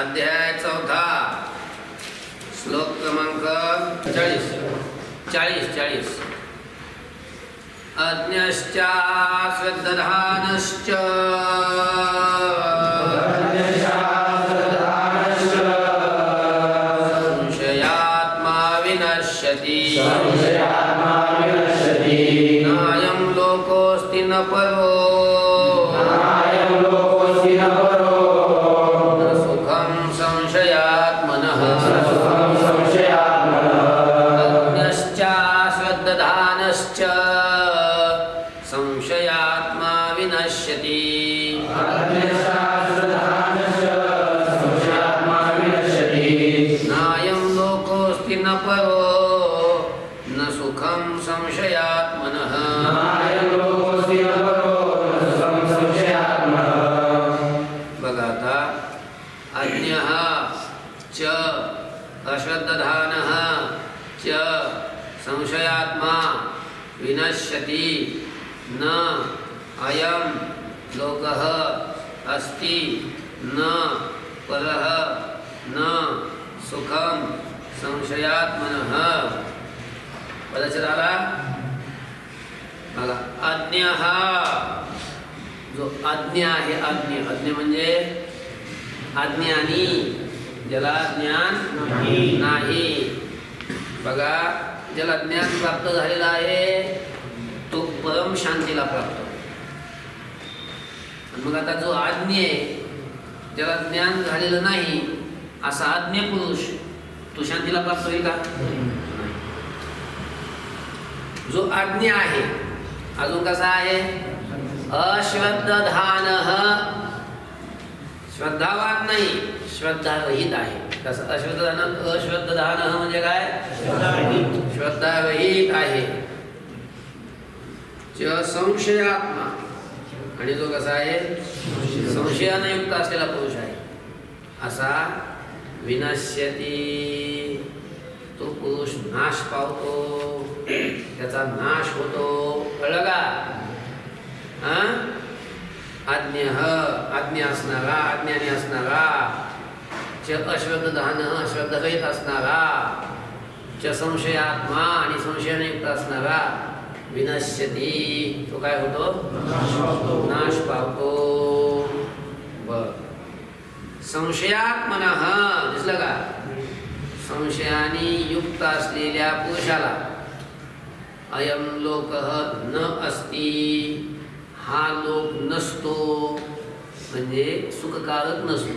अध्याय 4 श्लोक क्रमांक 40 अज्ञश्च श्रद्धानश्च संशयात्मा विनश्यति नायं लोकोऽस्ति न परो संशयात्मा विनश्यति नायं लोकोऽस्ति न परो न सुखं संशयात्मनः बघा आता अज्ञः च अश्रद्धानः च संशयात्मा विनश्यति न अयं लोकः अस्ति न परः न सुखं संशयात्मनः पदचराला बघा अज्ञः जो अज्ञ आहे अज्ञ म्हणजे अज्ञानी ज्याला ज्ञान नाही बघा ज्याला ज्ञान प्राप्त झालेला आहे तो परम शांतीला प्राप्त होतो. मग आता जो आज्ञ आहे ज्याला ज्ञान झालेलं नाही असा आज्ञ पुरुष तो शांतीला प्राप्त होईल का? जो आज्ञ आहे अजून कसा आहे अश्रद्धानः श्रद्धावान नाही श्रद्धारहित आहे. कसं अश्रद्धानः म्हणजे काय? श्रद्धारहित आहे. संशयात्मा आणि जो कसा आहे संशयाने युक्त असलेला पुरुष आहे असा विनश्यती तो पुरुष नाश पावतो त्याचा नाश होतो. कळलं का? आज्ञा असणारा अज्ञानी असणारा च अश्रद्धानः अश्रद्धरहित असणारा च संशयात्मा आणि संशयाने युक्त असणारा विनश्यती तो काय होतो? नाश पावतो. बर संशयात्मनः दिसलं का? संशयाने युक्त असलेल्या पुरुषाला अयं लोकः न अस्ति हा लोक नसतो म्हणजे सुखकारक नसतो.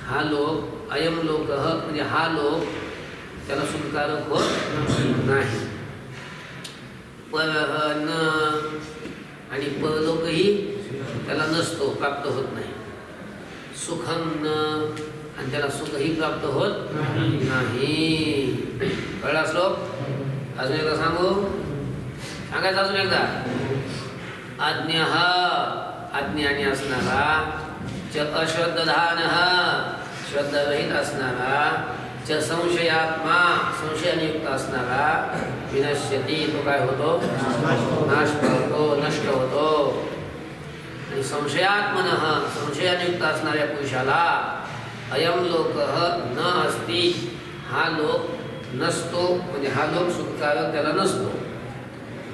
हा लोक अयं लोकः म्हणजे हा लोक त्याला सुखकारक होत नाही. परः न आणि परलोकही त्याला नसतो प्राप्त होत नाही. सुखं न आणि त्याला सुखही प्राप्त होत नाही. कळला श्लोक? अजून एकदा सांगू सांगायचं अजून एकदा अज्ञः अज्ञानी असणारा च अश्रद्धानः श्रद्धारहित असणारा च संशयात्मा संशयाने युक्त असणारा विनश्यती तो काय होतो? नाश पावतो नष्ट होतो. आणि संशयात्मनः संशयाने युक्त असणाऱ्या पुरुषाला अयं लोकः न अस्ति हा लोक नसतो म्हणजे हा लोक सुखकारक त्याला नसतो.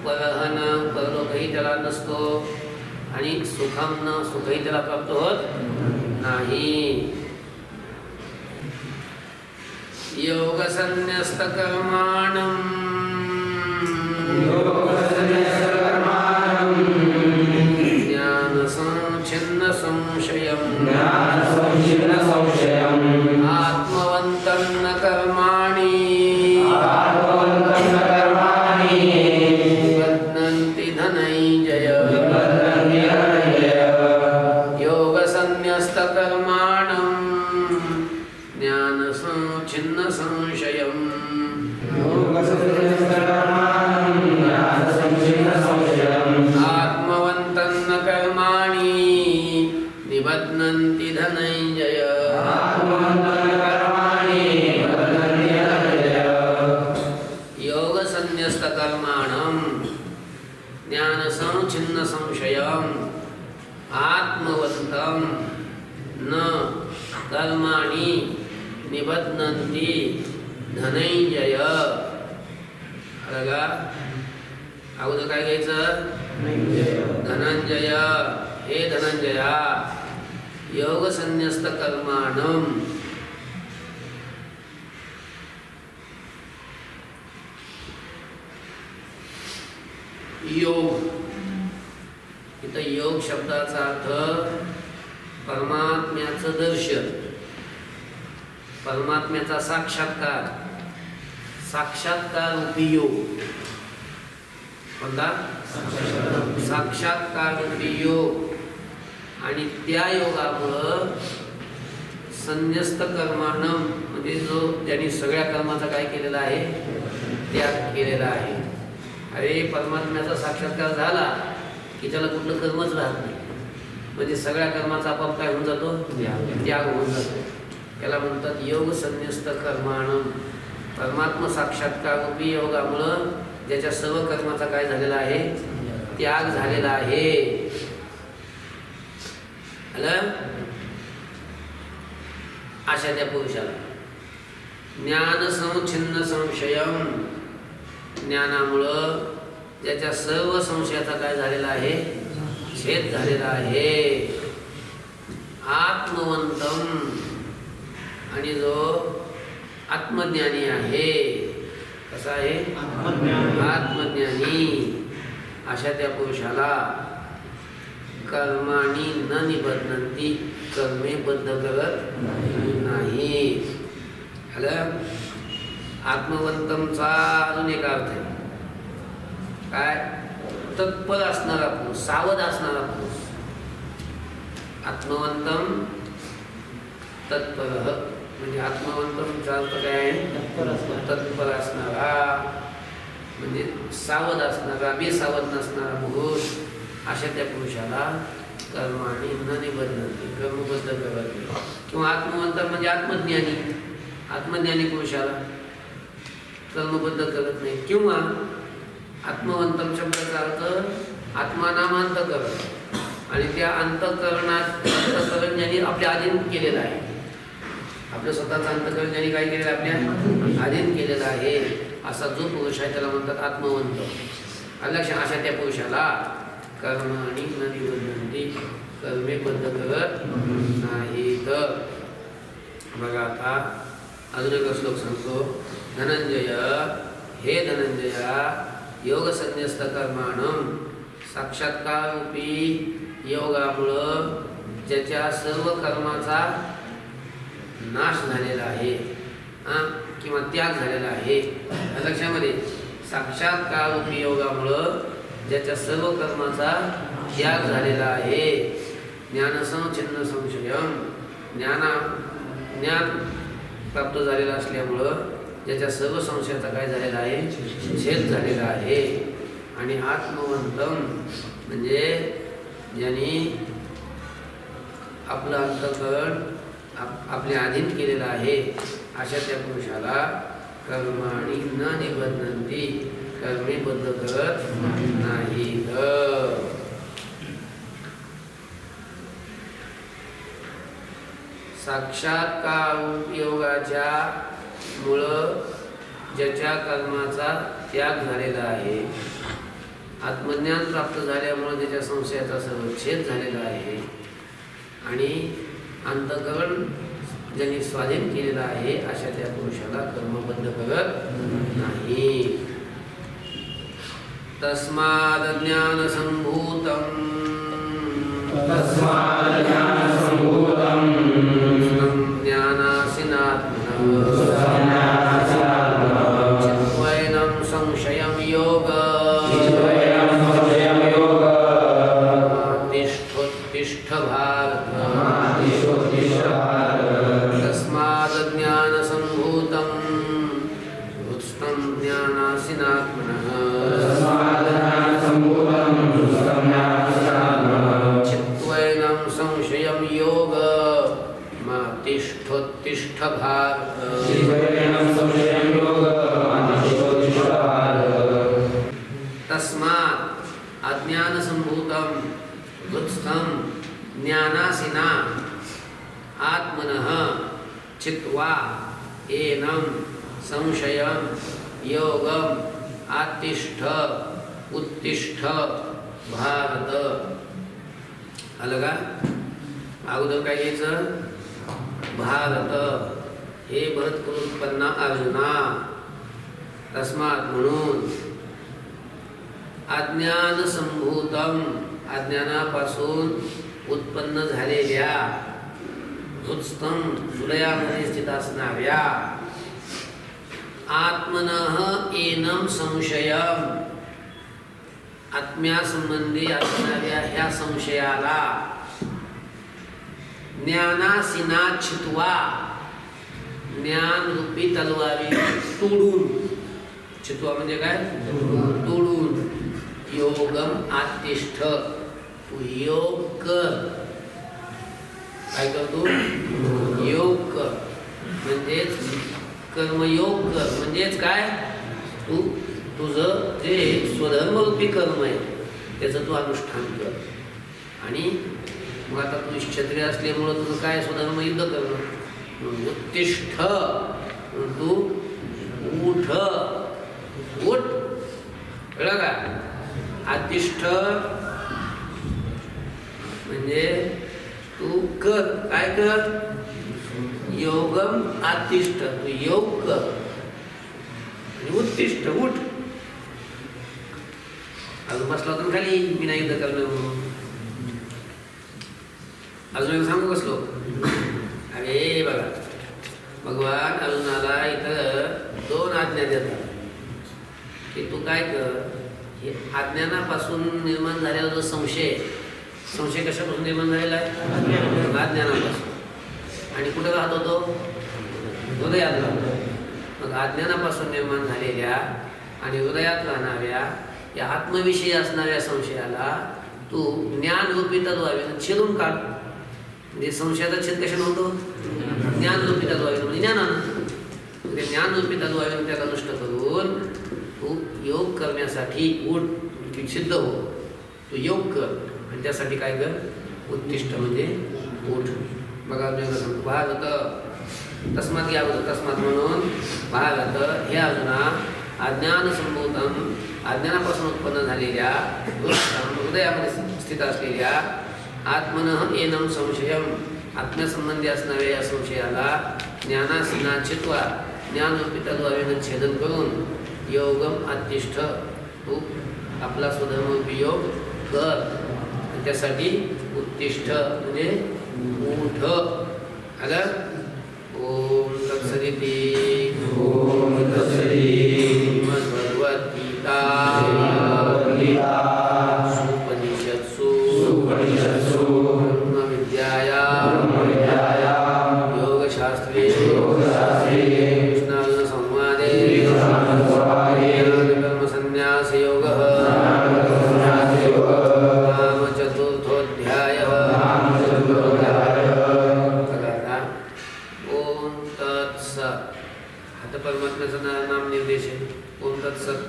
परः न परलोकही त्याला नसतो आणि सुखं न सुखही त्याला प्राप्त होत नाही. योगसन्न्यस्तकर्माणं ज्ञानसंच्छिन्नसंशयं आत्मवन्तं न कर्माणि बध्नन्ति धनञ्जय. योगसन्न्यस्तकर्माणं ज्ञानसंच्छिन्नसंशयम् छिन्न संशयम् आत्मवन्तं न कर्माणि निबध्नन्ति धनञ्जय योगसन्न्यस्तकर्माणं ज्ञानसंच्छिन्न संशयम् आत्मवन्तं न कर्माणि निबध्नन्ति धनंजय. बघा अगोदर काय घ्यायचं? धनंजय. हे धनंजया, योगसन्न्यस्त कर्माणं योग. इथं योग शब्दाचा अर्थ परमात्म्याचं दर्शन, परमात्म्याचा साक्षात्कार, साक्षात्कार रूपी योग. कोणता? साक्षात्कार रूपी योग. आणि त्या योगामुळं संन्यस्त कर्मानं, म्हणजे जो ज्यांनी सगळ्या कर्माचा काय केलेला आहे? त्याग केलेला आहे. अरे परमात्म्याचा साक्षात्कार झाला की त्याला कुठलं कर्मच राहत नाही, म्हणजे सगळ्या कर्माचा आपाप काय होऊन जातो? त्याग होऊन जातो. त्याला म्हणतात योग संन्यस्त कर्माणं. परमात्मा साक्षात्कार रूपी योगामुळं ज्याच्या सर्व कर्माचा काय झालेला आहे? त्याग झालेला आहे. अशा त्या पुरुषाला ज्ञान संच्छिन्न संशयम, ज्ञानामुळं ज्याच्या सर्व संशयाचा काय झालेला आहे? छेद झालेला आहे. आत्मवंतम, आणि जो आत्मज्ञानी आहे. कसा आहे? आत्मज्ञानी. अशा त्या पुरुषाला कर्माणी न निबध्नन्ति, कर्मे बद्ध करत नाही. आत्मवंतमचा अजून एक अर्थ आहे काय? तत्पर असणारा पुरुष, सावध असणारा पुरुष. आत्मवंतम तत्पर, म्हणजे आत्मवंतमचा अर्थ काय आहे? तत्पर असणारा, म्हणजे सावध असणारा, बेसावध नसणारा पुरुष. अशा त्या पुरुषाला कर्माणी न निबध्नन्ति, कर्मबद्ध करत नाही. किंवा आत्मवंत म्हणजे आत्मज्ञानी, आत्मज्ञानी पुरुषाला कर्मबद्ध करत नाही. किंवा आत्मवंतम शब्दाचा अर्थ आत्मानामांतकरण, आणि त्या अंतकरणात अंतकरण ज्यांनी आपल्या अधीन केलेलं आहे, आपलं स्वतःचं अंतकरण ज्यांनी काय केलेलं आहे? आपल्या अधीन केलेलं आहे. असा जो पुरुष आहे त्याला म्हणतात आत्मवंत. अशा त्या पुरुषाला कर्माणी न निबध्नन्ति, कर्मे बद्ध करत नाहीत. बघा आता अजून एक श्लोक सांगतो. धनंजय, हे धनंजया, योग संन्यस्त कर्माणं, साक्षात्कार रूपी योगामुळं ज्याच्या सर्व कर्माचा नाश झालेला आहे किंवा त्याग झालेला आहे. लक्षामध्ये साक्षात्कार रूपी योगामुळं ज्याच्या सर्व कर्माचा त्याग झालेला आहे. ज्ञानसंच्छिन्न संशयम, ज्ञान प्राप्त झालेला असल्यामुळं ज्याच्या सर्व संशयाचा काय झालेला आहे? छेद झालेला आहे. आणि आत्मवंतम म्हणजे ज्यांनी आपलं अंतकरण आपल्या अधीन केलेलं आहे. अशा त्या पुरुषाला कर्माणी न निबध्नन्ति, कर्मे बद्ध करत नाहीत. साक्षात्कार योगाच्या मुळं ज्याच्या कर्माचा त्याग झालेला आहे, आत्मज्ञान प्राप्त झाल्यामुळे त्याच्या संशयाचा सर्व छेद झालेला आहे, आणि अंतःकरण ज्यांनी स्वाधीन केलेला आहे अशा त्या पुरुषाला कर्मबद्ध करत नाही. तस्माद ज्ञान संभूतम, चिन्वयनं संशयं योग तिष्ठ भारत. तस्माद् ज्ञान संभूतं हृत्स्थं ज्ञानासिनात्मनः चित्त्वैनं संशयं योग मा तिष्ठोत्तिष्ठ भारत तस्मात् अज्ञान संभूतं हृत्स्थं ज्ञानासिना आत्मनः चित्वा एनं संशयं योगम आतिष्ठ उत्तिष्ठ भारत. आलं का? अगोदर काय घ्यायचं? भारत. हे भरतकुलोत्पन्ना अर्जुना. तस्मात म्हणून अज्ञान संभूतम अज्ञानापासून उत्पन्न झालेल्या हृत्स्थं हृदयामध्ये स्थित असणाऱ्या आत्मनः एनं संशयम आत्म्यासंबंधी असणाऱ्या ह्या संशयाला ज्ञानासिना छित्वा ज्ञान रूपी तलवारी तोडून छित्वा म्हणजे काय? तोडून योगम आतिष्ठ तू योग कर. काय करतो? योग कर म्हणजेच कर्मयोग कर. म्हणजेच काय? तू तुझं जे स्वधर्मरूपी कर्म आहे त्याचं तू अनुष्ठान कर. आणि मग आता तू क्षत्रिय असल्यामुळं तुझं काय? स्वधर्म युद्ध करणं. उत्तिष्ठ तू उठ उठ. कळलं का? आतिष्ठ म्हणजे तू कर. काय कर? योगम आतिष्ठ तू योग कर. उत्तिष्ठ उठ. अजून बसला होता खाली मी नाही युद्ध करणं म्हणून. अजून एक सांगू बसलो. अरे बघा भगवान अर्जुनाला इथं 2 आज्ञा देतात की तू काय कर. हे अज्ञानापासून निर्माण झालेला जो संशय कशापासून निर्माण झालेला आहे? अज्ञानापासून. आणि कुठे राहत होतो? हृदयात राहतो. मग अज्ञानापासून निर्माण झालेल्या आणि हृदयात राहणाऱ्या या आत्मविषयी असणाऱ्या संशयाला तू ज्ञानरूपी तत्वावेनं छेदून काढ. म्हणजे संशयाचा छेद कशाने होतो? ज्ञानरूपी तत्वावेनं म्हणजे ज्ञानानं. ते ज्ञानरूपी तत्वावेनं त्याला नष्ट करून तू योग करण्यासाठी उठ सिद्ध हो. तू योग कर. आणि त्यासाठी काय कर? उत्तिष्ठ म्हणजे उठ. बघा सांगतो भारत तस्मात घ्या. तस्मात म्हणून भारत हे अर्जुना अज्ञान संभूतम अज्ञानापासून उत्पन्न झालेल्या हृदयामध्ये स्थित असलेल्या आत्मनः एनं संशयम आत्म्यासंबंधी असणाऱ्या या संशयाला ज्ञानासिना चित्वा ज्ञानरूपी तत्वावेनं छेदन करून योगम आतिष्ठ तू आपला स्वधर्मरूपी योग कर. त्यासाठी उत्तिष्ठ म्हणजे उठ. आलं? ओम तत्सदिति. ओम तत्सदिति. श्रीमद्भगवद्गीता उपनिषत्सु ब्रह्मविद्यायां योगशास्त्रे कृष्णार्जुन संवादे कर्मसन्न्यासयोगः चतुर्थोऽध्यायः. ओम तत्सत्. आता परमात्म्याचं नाम निर्देश आहे. ओम तत्सत्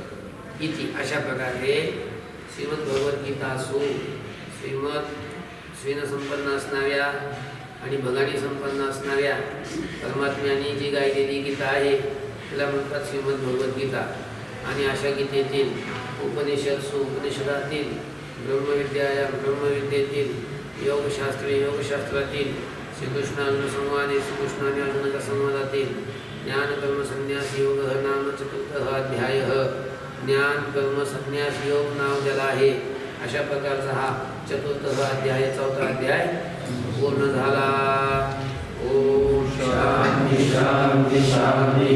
इति. अशा प्रकारे श्रीमद्भगवद्गीतासु स्वीनसंपन्न असणाऱ्या आणि भगानी संपन्न असणाऱ्या परमात्म्याने जी गायलेली गीता आहे तिला म्हणतात श्रीमद्भगवद्गीता. आणि अशा गीतेतील उपनिषदातील ब्रह्मविद्येतील योगशास्त्रातील श्रीकृष्णार्जुन संवादे श्रीकृष्ण आणि अर्जुनाच्या संवादातील ज्ञानकर्म संन्यास योग नाम 4th अध्याय. ज्ञान कर्म संन्यास योग नाव ज्याला आहे अशा प्रकारचा हा 4th अध्याय 4था अध्याय पूर्ण झाला. ओम शांती शांती शांती.